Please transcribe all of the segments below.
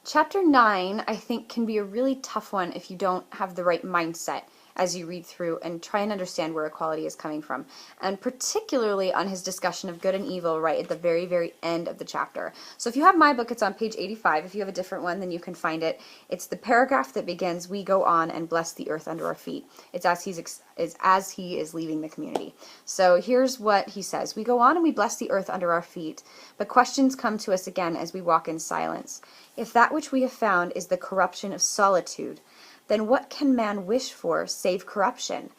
Chapter 9, I think, can be a really tough one if you don't have the right mindset as you read through and try and understand where equality is coming from, and particularly on his discussion of good and evil right at the very, very end of the chapter. So if you have my book, it's on page 85. If you have a different one, then you can find it. It's the paragraph that begins, "We go on and bless the earth under our feet." It's as he is leaving the community. So here's what he says. "We go on and we bless the earth under our feet, but questions come to us again as we walk in silence. If that which we have found is the corruption of solitude, then what can man wish for save corruption?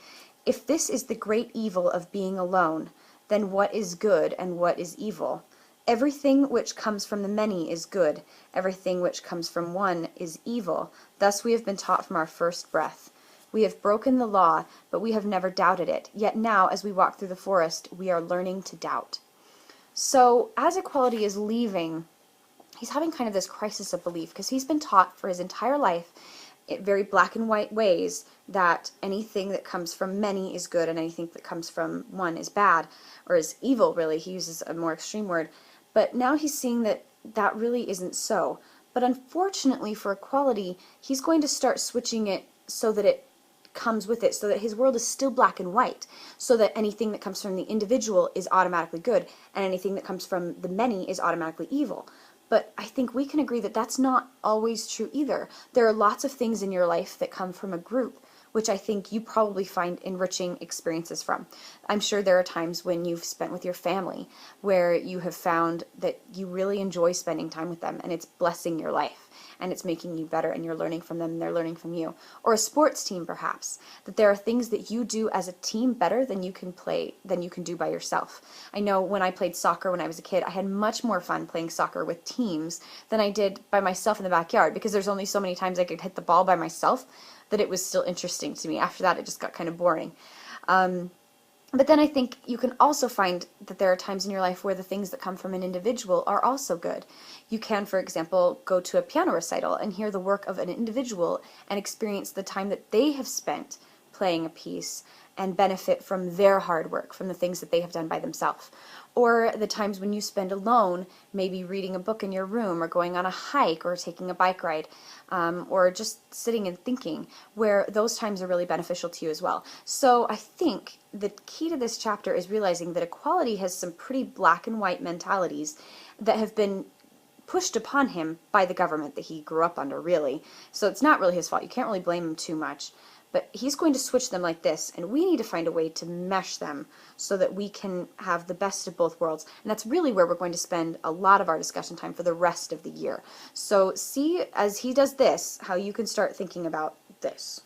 If this is the great evil of being alone, then what is good and what is evil? Everything which comes from the many is good, everything which comes from one is evil. Thus we have been taught from our first breath. We have broken the law, but we have never doubted it. Yet now, as we walk through the forest, we are learning to doubt." So, as equality is leaving, he's having kind of this crisis of belief, because he's been taught for his entire life in very black and white ways that anything that comes from many is good and anything that comes from one is bad, or is evil, really. He uses a more extreme word. But now he's seeing that that really isn't so. But unfortunately for equality, he's going to start switching it so that it comes with it, so that his world is still black and white, so that anything that comes from the individual is automatically good, and anything that comes from the many is automatically evil. But I think we can agree that that's not always true either. There are lots of things in your life that come from a group, which I think you probably find enriching experiences from. I'm sure there are times when you've spent with your family where you have found that you really enjoy spending time with them, and it's blessing your life, and it's making you better, and you're learning from them and they're learning from you. Or a sports team, perhaps, that there are things that you do as a team better than you can do by yourself. I know when I played soccer when I was a kid, I had much more fun playing soccer with teams than I did by myself in the backyard, because there's only so many times I could hit the ball by myself that it was still interesting to me. After that, it just got kind of boring. But then I think you can also find that there are times in your life where the things that come from an individual are also good. You can, for example, go to a piano recital and hear the work of an individual and experience the time that they have spent playing a piece and benefit from their hard work, from the things that they have done by themselves. Or the times when you spend alone, maybe reading a book in your room, or going on a hike, or taking a bike ride, or just sitting and thinking, where those times are really beneficial to you as well. So I think the key to this chapter is realizing that equality has some pretty black and white mentalities that have been pushed upon him by the government that he grew up under, really. So it's not really his fault. You can't really blame him too much. But he's going to switch them like this, and we need to find a way to mesh them so that we can have the best of both worlds. And that's really where we're going to spend a lot of our discussion time for the rest of the year. So see, as he does this, how you can start thinking about this.